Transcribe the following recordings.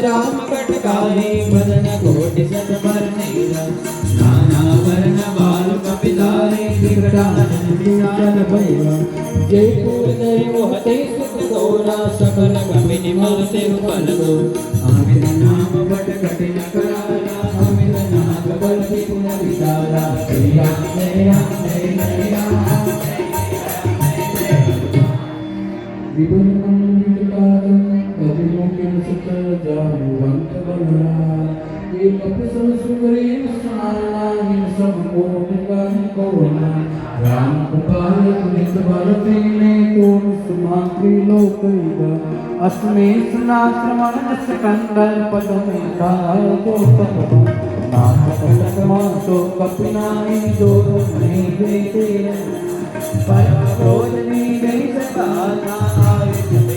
राम कटकारे बदन कोटि सत बरनेरा नाना वर्ण बाल कपिधारे विकटानन विशाल भैया जय पूर्ण मोहते सुख गौरा सकल कपिनि मरते फल गो अमित नाम बट कठिन करारा अमित नाम बल विपुल विशाला जय राम जय राम जय जय राम विपुल मंगल अभिमुखिन सुत जानुवंत बना ये कपिसल सुगरी स्नानागिन संपूर्ण कोना राम कृपाल कुनित बलतीने कोन सुमांत्री लोकैगा अस्मे सुनाश्रमण सकंदर पदमे काल को तपमा नाम पटकमा सो कपिनाई जो नहीं देते पर क्रोधनी गई सदा नारायण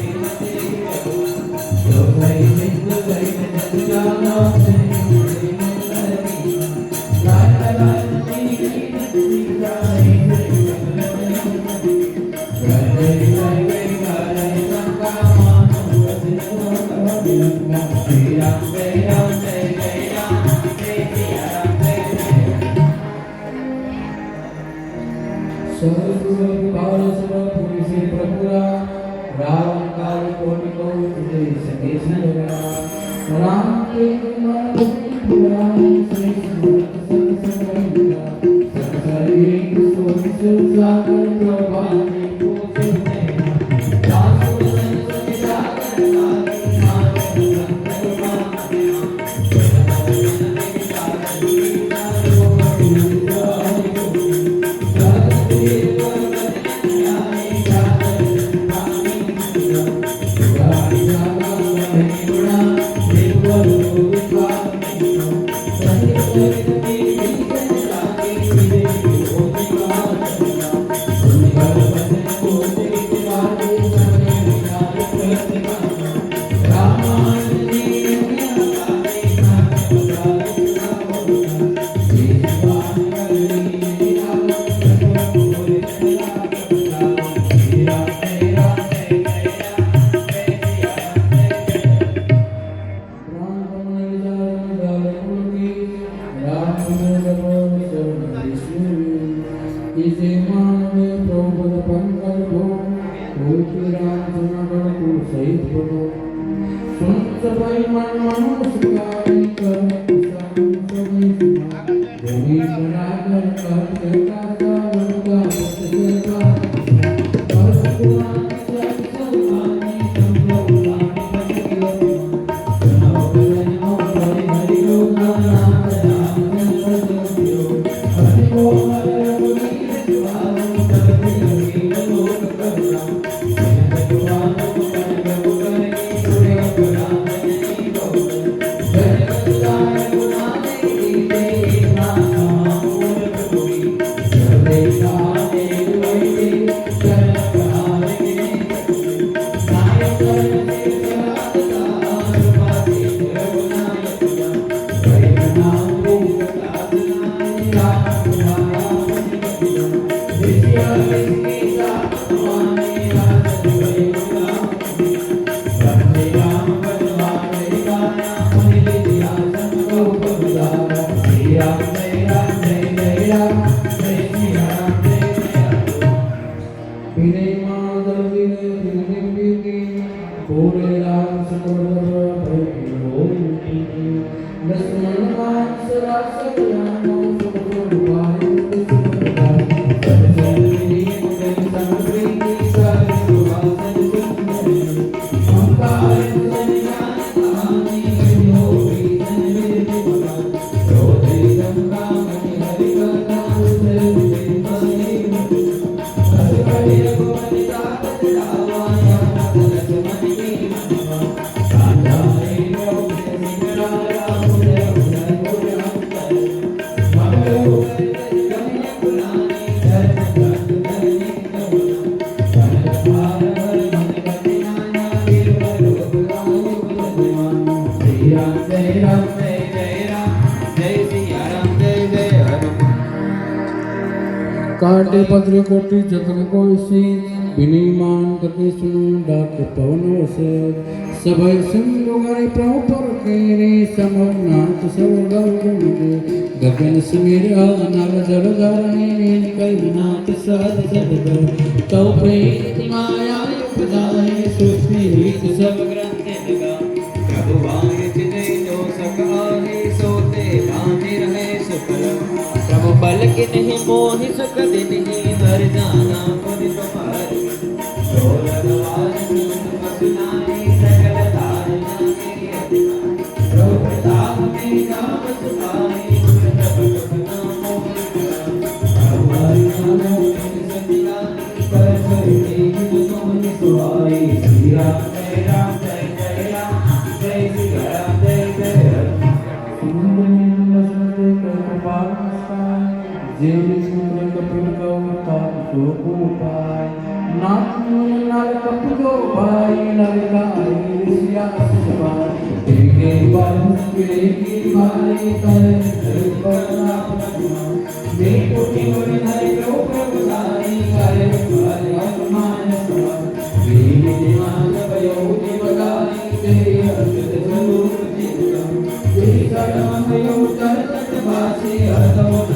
काटे पत्र कोटि जतन कोई सी विनिमान करके सुनो डाक पवनों से सभय सिंधु गरी प्रभु पर केरे समनाथ सब गरुड़ गगन समीरा नव जल धरणी नील कैनाथ साध जगत तो प्रीति माया उपदाय सुस्ति रीत सब ग्रंथ लगा प्रभु वांग जिने जो सक आगे सोते भाने रहे सुफल प्रभु बल के नहीं मोहि सुख दिन ही मर जाना पुनि तुम्हारी शोरगवार सुन मसनाई सकल धारणा के अधिकार प्रभु प्रताप में नाम सुखाई प्रभु नाम मोहि प्रभु हरि नाम में सत्यानि पर सरिते तुमनि सुहाई श्री राम जय राम जय जय राम जय श्री राम जय जय Ram Jeli sumber kepulkau tak cukupai, nak mengenal kepulkaupai nalika air siap sebar. Tiga baru pilih mari kali pernah pernah. Mengikuti mengenai keupasai kali kali mana sebar. Ini di mana bayau di bagai dia sudah jauh berjaya. Jadi kadang bayau terletak basi atau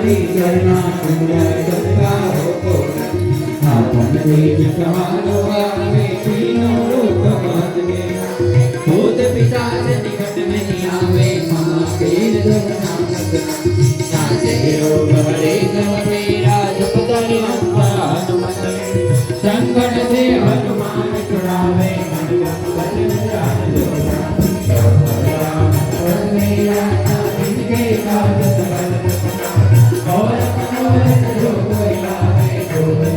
तुम्हारी करुणा सुंदर गंगा हो कोरन आपन तेज सहारो आवे तीनों लोक मातवे भूत पिशाच निकट नहीं आवे महावीर जब नानक नाचे रोग हरे सब मेरा जपतनि हनुमत संकट से हनुमान छुड़ावे मन बल जान जो मेरा इनके काज सकल और मनोरथ जो कोई लावे जो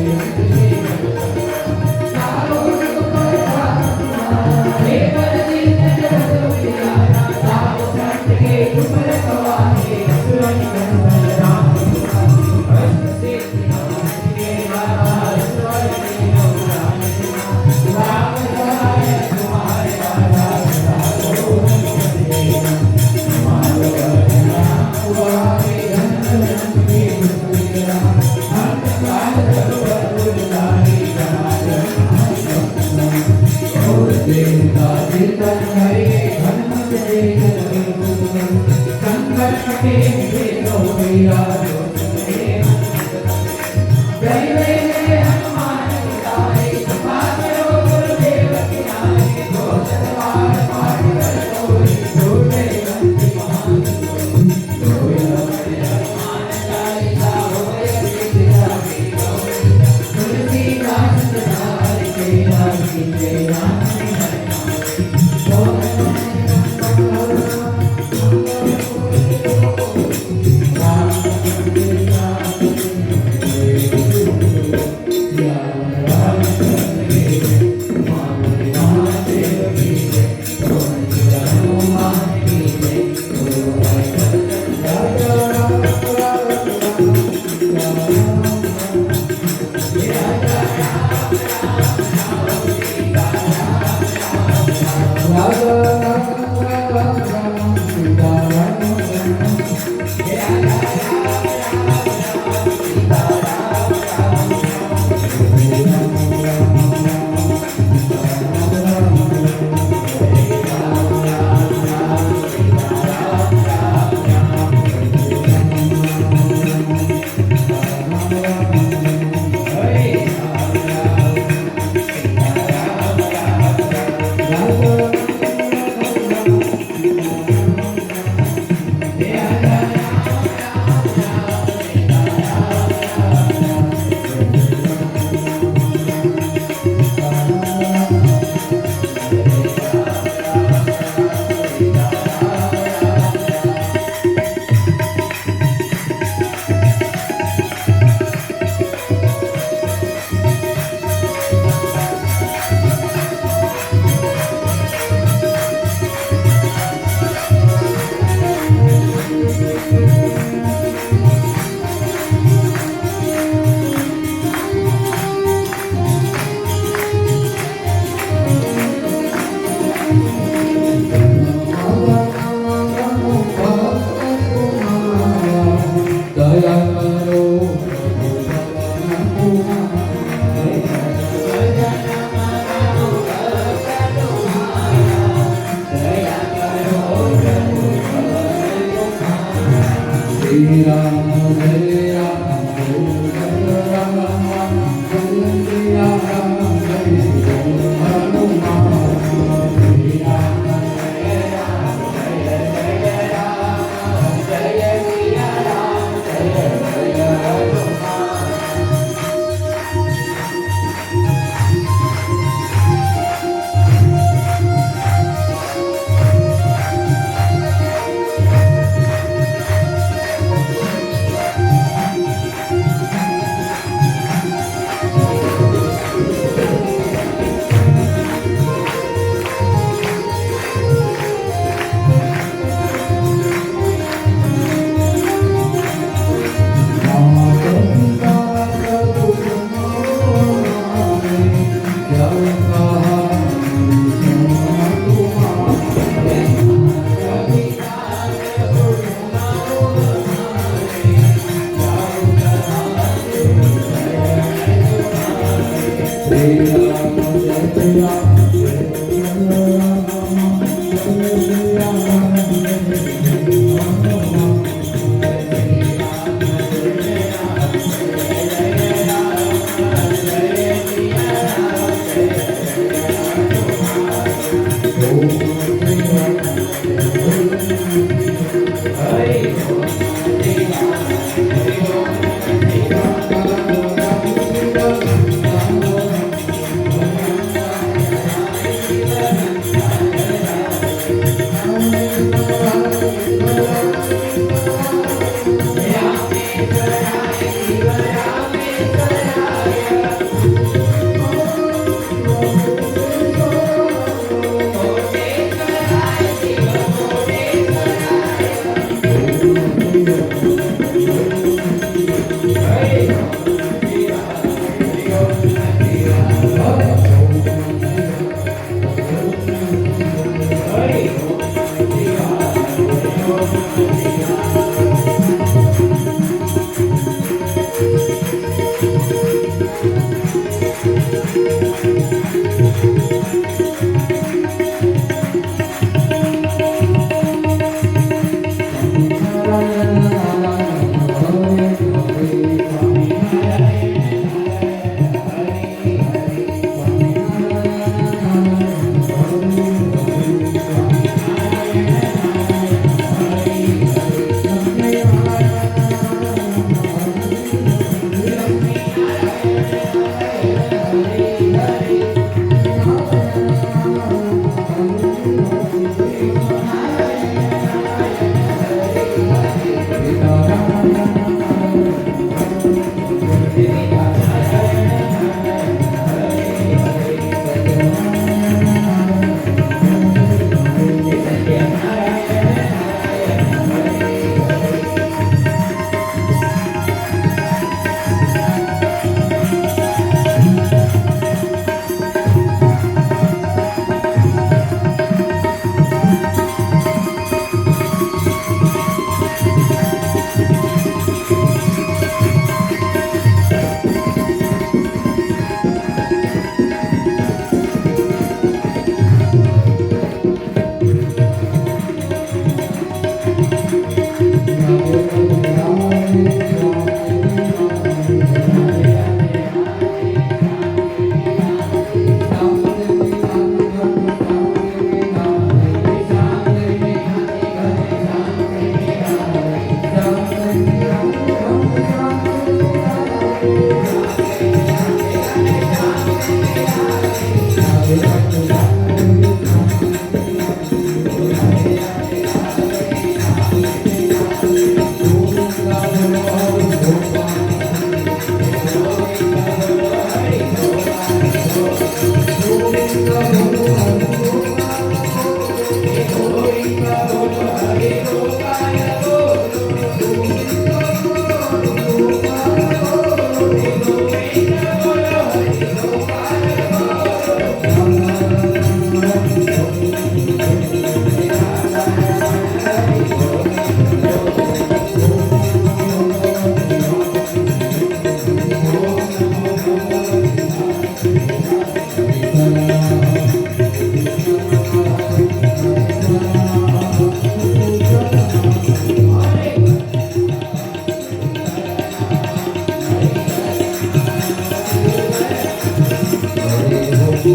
और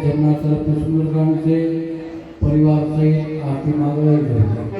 जमुना तरफ सुंदरकांड से परिवार सहित आपकी मांगलाई करेंगे।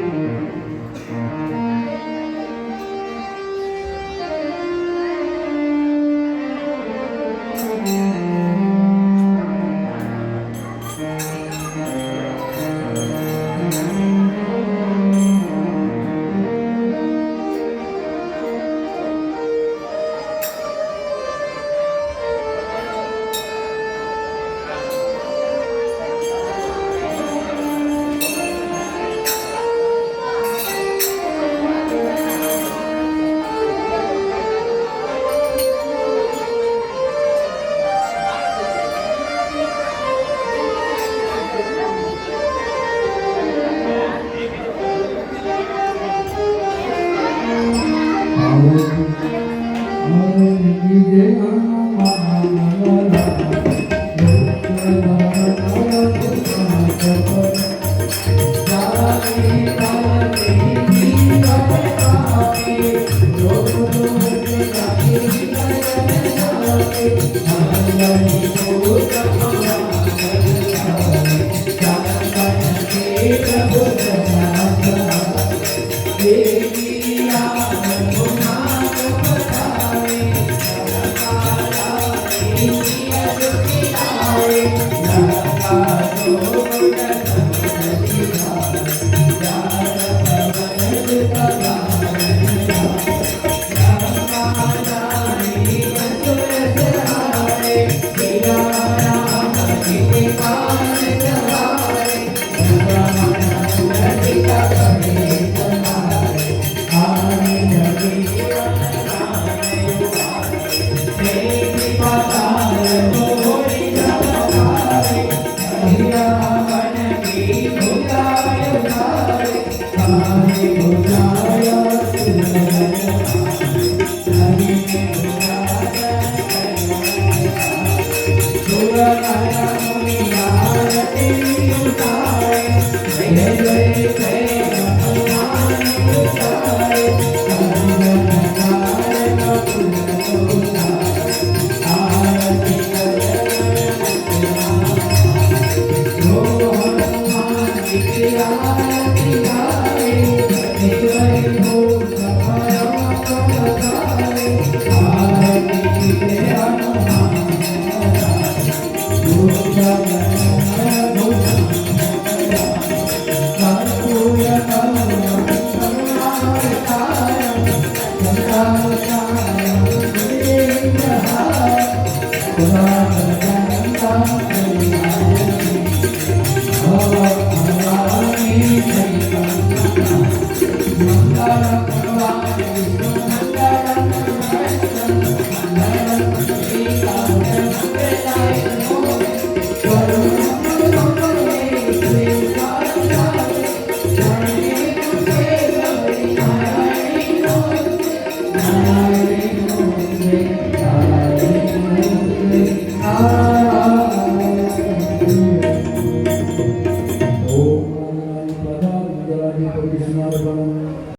Thank you.